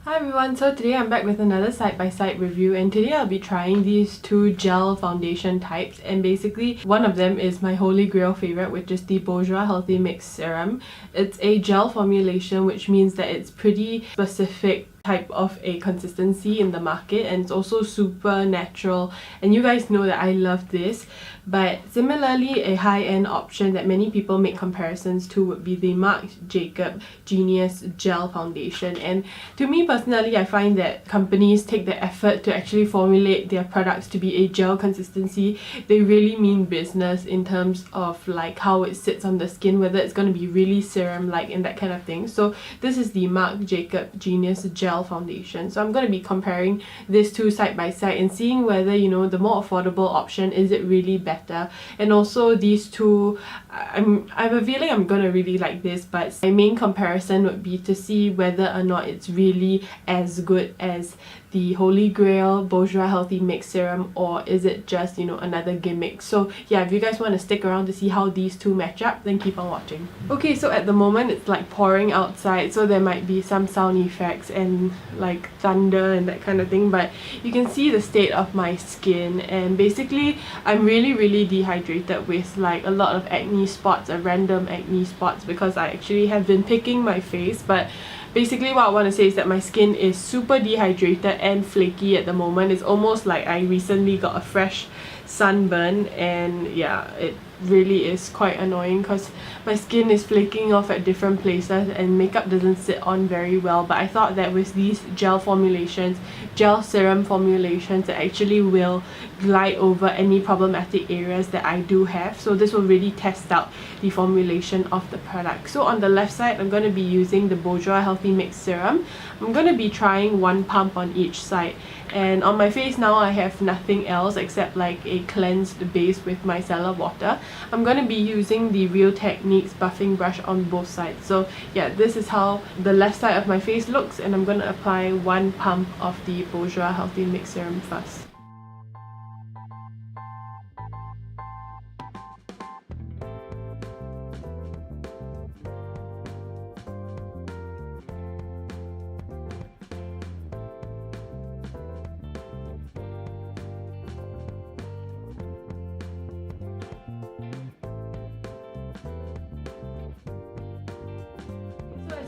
Hi everyone, so today I'm back with another side-by-side review, and today I'll be trying these two gel foundation types, and basically one of them is my holy grail favorite, which is the Bourjois Healthy Mix Serum. It's a gel formulation, which means that it's pretty specific type of a consistency in the market, and it's also super natural, and you guys know that I love this. But similarly, a high-end option that many people make comparisons to would be the Marc Genius Gel Foundation, and to me personally, I find that companies take the effort to actually formulate their products to be a gel consistency. They really mean business in terms of like how it sits on the skin, whether it's going to be really serum-like and that kind of thing. So this is the Marc Genius Gel Foundation. So I'm going to be comparing these two side by side and seeing whether, you know, the more affordable option, is it really better. And also these two, I have a feeling I'm going to really like this, but my main comparison would be to see whether or not it's really as good as the Holy Grail Bourjois Healthy Mix Serum, or is it just, you know, another gimmick. So yeah, if you guys want to stick around to see how these two match up, then keep on watching. Okay, so at the moment it's like pouring outside, so there might be some sound effects and like thunder and that kind of thing, but you can see the state of my skin, and basically I'm really dehydrated with like a lot of acne spots, random acne spots, because I actually have been picking my face. But basically what I want to say is that my skin is super dehydrated and flaky at the moment. It's almost like I recently got a fresh sunburn, and yeah, it really is quite annoying because my skin is flaking off at different places and makeup doesn't sit on very well. But I thought that with these gel serum formulations, it actually will glide over any problematic areas that I do have. So this will really test out the formulation of the product. So on the left side, I'm going to be using the Bourjois Healthy Mix Serum. I'm going to be trying 1 pump on each side, and on my face now I have nothing else except like a cleansed base with micellar water. I'm going to be using the Real Techniques buffing brush on both sides. So yeah, this is how the left side of my face looks, and I'm going to apply 1 pump of the Bourjois Healthy Mix Serum first.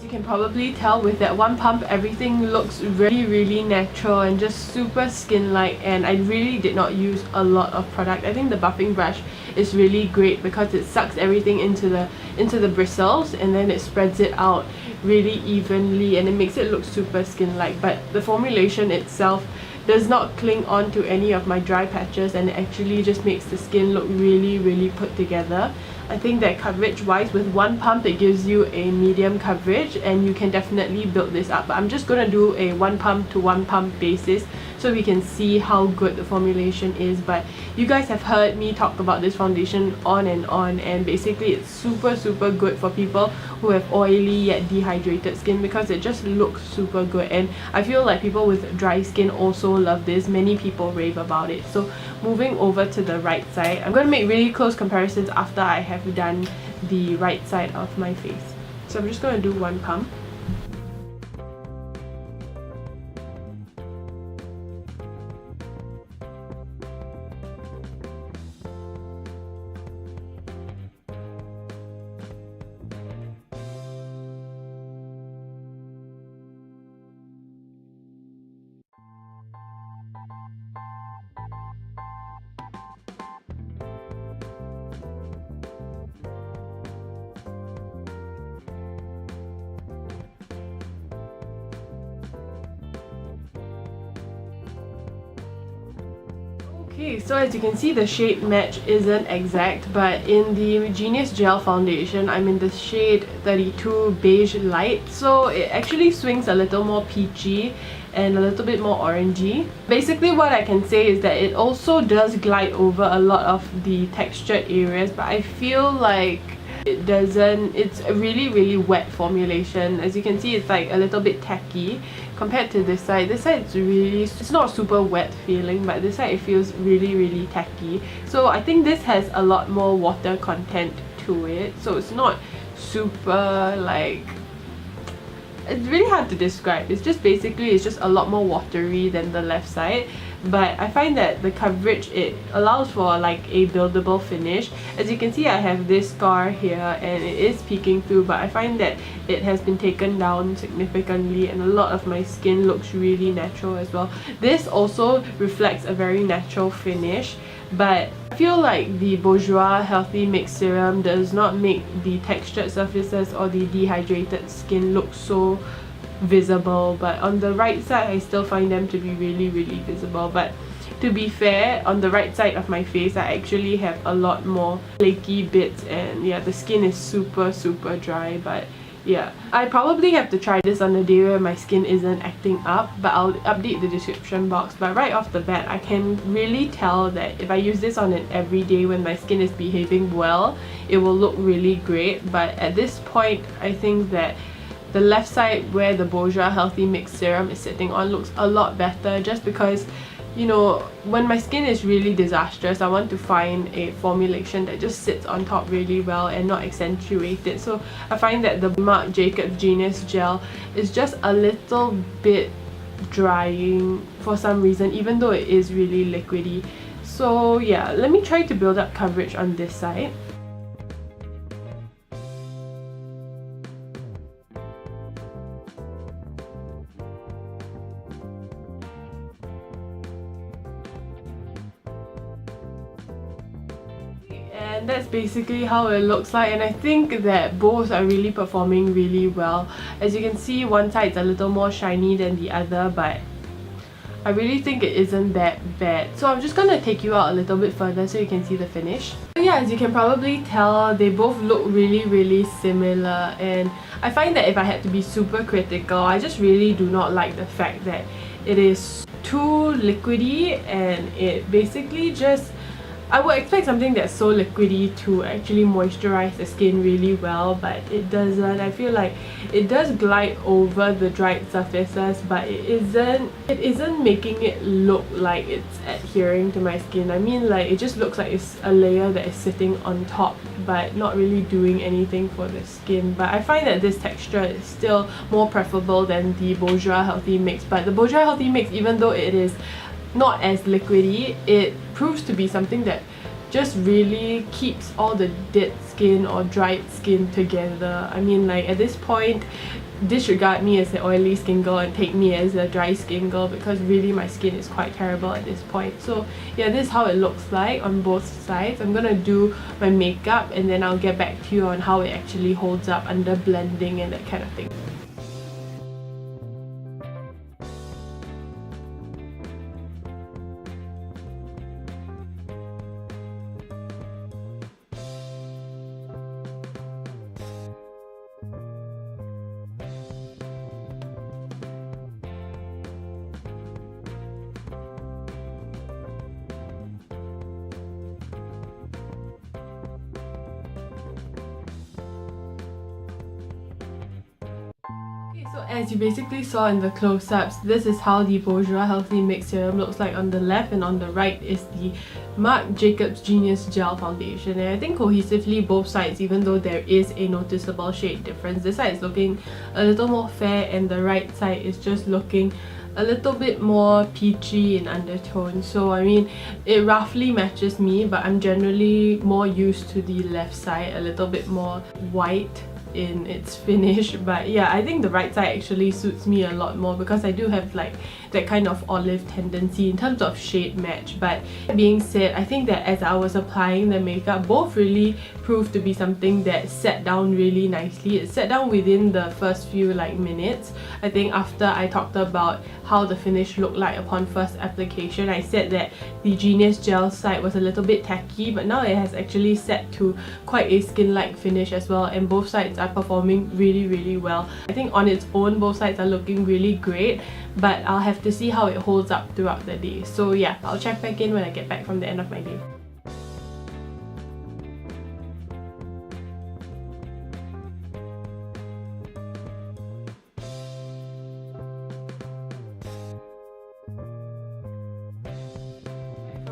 You can probably tell with that 1 pump, everything looks really natural and just super skin-like, and I really did not use a lot of product. I think the buffing brush is really great because it sucks everything into the bristles, and then it spreads it out really evenly, and it makes it look super skin-like. But the formulation itself does not cling on to any of my dry patches, and it actually just makes the skin look really put together. I think that coverage wise, with 1 pump it gives you a medium coverage, and you can definitely build this up. But I'm just gonna do a 1 pump to 1 pump basis so we can see how good the formulation is. But you guys have heard me talk about this foundation on, and basically it's super good for people who have oily yet dehydrated skin, because it just looks super good. And I feel like people with dry skin also love this. Many people rave about it. So moving over to the right side, I'm going to make really close comparisons after I have done the right side of my face. So I'm just going to do 1 pump. Okay, so as you can see, the shade match isn't exact, but in the Genius Gel Foundation, I'm in the shade 32 Beige Light, so it actually swings a little more peachy and a little bit more orangey. Basically what I can say is that it also does glide over a lot of the textured areas, but I feel like it doesn't. It's a really wet formulation. As you can see, it's like a little bit tacky compared to this side. This side it's not super wet feeling, but this side it feels really tacky. So I think this has a lot more water content to it, so it's not super like it's really hard to describe. It's just basically, it's just a lot more watery than the left side. But I find that the coverage, it allows for like a buildable finish. As you can see, I have this scar here and it is peeking through, but I find that it has been taken down significantly and a lot of my skin looks really natural as well. This also reflects a very natural finish, but I feel like the Bourjois Healthy Mix Serum does not make the textured surfaces or the dehydrated skin look so visible. But on the right side, I still find them to be really visible. But to be fair, on the right side of my face, I actually have a lot more flaky bits, and yeah, the skin is super dry. But yeah, I probably have to try this on a day where my skin isn't acting up, but I'll update the description box. But right off the bat, I can really tell that if I use this on an everyday when my skin is behaving well, it will look really great. But at this point, I think that the left side where the Bourjois Healthy Mix Serum is sitting on looks a lot better, just because, you know, when my skin is really disastrous, I want to find a formulation that just sits on top really well and not accentuate it. So I find that the Marc Jacobs Genius Gel is just a little bit drying for some reason, even though it is really liquidy. So yeah, let me try to build up coverage on this side. And that's basically how it looks like, and I think that both are really performing really well. As you can see, one side's a little more shiny than the other, but I really think it isn't that bad. So I'm just gonna take you out a little bit further so you can see the finish. So yeah, as you can probably tell, they both look really similar, and I find that if I had to be super critical, I just really do not like the fact that it is too liquidy, and it basically just, I would expect something that's so liquidy to actually moisturize the skin really well, but it doesn't. I feel like it does glide over the dried surfaces, but it isn't making it look like it's adhering to my skin. I mean, like, it just looks like it's a layer that is sitting on top but not really doing anything for the skin. But I find that this texture is still more preferable than the Bourjois Healthy Mix. But the Bourjois Healthy Mix, even though it is not as liquidy, it proves to be something that just really keeps all the dead skin or dried skin together. I mean, like, at this point, disregard me as an oily skin girl and take me as a dry skin girl, because really my skin is quite terrible at this point. So yeah, this is how it looks like on both sides. I'm gonna do my makeup and then I'll get back to you on how it actually holds up under blending and that kind of thing. So as you basically saw in the close-ups, this is how the Bourjois Healthy Mix Serum looks like on the left, and on the right is the Marc Jacobs Genius Gel Foundation. And I think cohesively both sides, even though there is a noticeable shade difference, this side is looking a little more fair and the right side is just looking a little bit more peachy in undertone. So I mean, it roughly matches me, but I'm generally more used to the left side, a little bit more white in its finish. But yeah, I think the right side actually suits me a lot more because I do have like that kind of olive tendency in terms of shade match. But that being said, I think that as I was applying the makeup, both really proved to be something that sat down really nicely. It sat down within the first few like minutes. I think after I talked about how the finish looked like upon first application, I said that the Genius Gel side was a little bit tacky, but now it has actually set to quite a skin-like finish as well, and both sides are performing really well. I think on its own both sides are looking really great, but I'll have to see how it holds up throughout the day. So yeah, I'll check back in when I get back from the end of my day.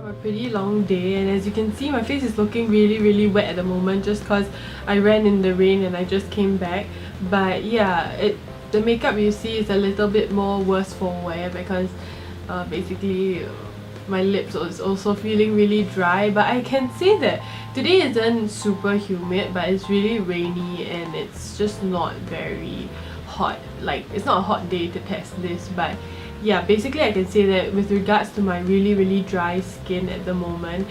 A pretty long day, and as you can see, my face is looking really wet at the moment just because I ran in the rain and I just came back. But yeah, The makeup you see is a little bit more worse for wear because basically my lips is also feeling really dry, but I can say that today isn't super humid, but it's really rainy and it's just not very hot. Like, it's not a hot day to test this, but yeah, basically I can say that with regards to my really dry skin at the moment,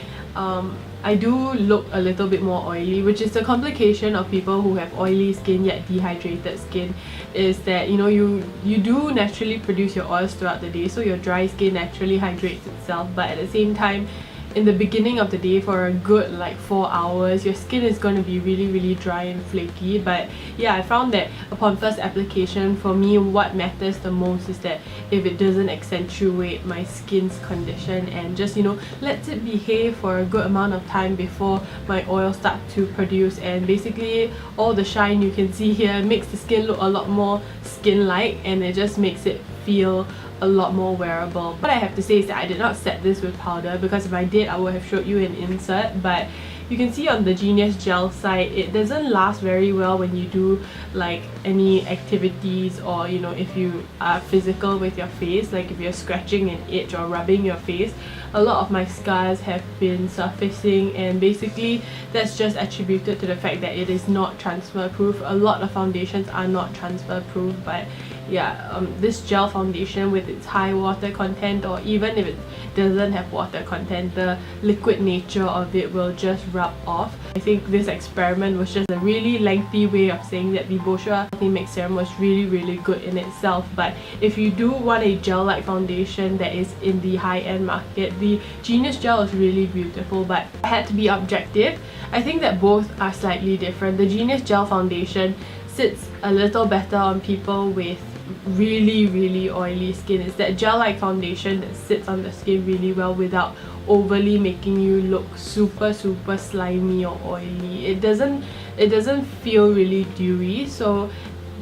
I do look a little bit more oily, which is a complication of people who have oily skin yet dehydrated skin, is that, you know, you do naturally produce your oils throughout the day, so your dry skin naturally hydrates itself, but at the same time, in the beginning of the day for a good like 4 hours, your skin is going to be really dry and flaky. But yeah, I found that upon first application, for me what matters the most is that if it doesn't accentuate my skin's condition and just, you know, lets it behave for a good amount of time before my oil start to produce, and basically all the shine you can see here makes the skin look a lot more skin-like, and it just makes it feel a lot more wearable. What I have to say is that I did not set this with powder, because if I did I would have showed you an insert, but you can see on the Genius Gel side it doesn't last very well when you do like any activities, or you know, if you are physical with your face, like if you're scratching an itch or rubbing your face. A lot of my scars have been surfacing, and basically that's just attributed to the fact that it is not transfer proof. A lot of foundations are not transfer proof, but yeah, this gel foundation with its high water content, or even if it doesn't have water content, the liquid nature of it will just rub off. I think this experiment was just a really lengthy way of saying that the Bourjois Healthy Mix Serum was really good in itself. But if you do want a gel-like foundation that is in the high-end market, the Genius Gel is really beautiful, but I had to be objective. I think that both are slightly different. The Genius Gel foundation sits a little better on people with really oily skin. It's that gel-like foundation that sits on the skin really well without overly making you look super slimy or oily. It doesn't feel really dewy, so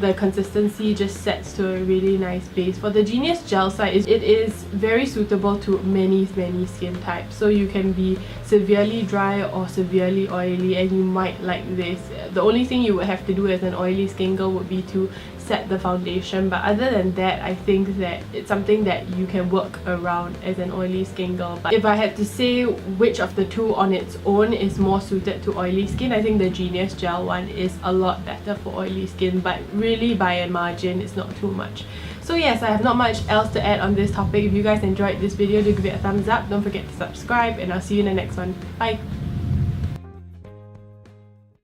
the consistency just sets to a really nice base. For the Genius Gel side, it is very suitable to many skin types, so you can be severely dry or severely oily, and you might like this. The only thing you would have to do as an oily skin girl would be to set the foundation, but other than that, I think that it's something that you can work around as an oily skin girl. But if I had to say which of the two on its own is more suited to oily skin, I think the Genius Gel one is a lot better for oily skin, but really by a margin, it's not too much. So yes, I have not much else to add on this topic. If you guys enjoyed this video, do give it a thumbs up. Don't forget to subscribe, and I'll see you in the next one. Bye!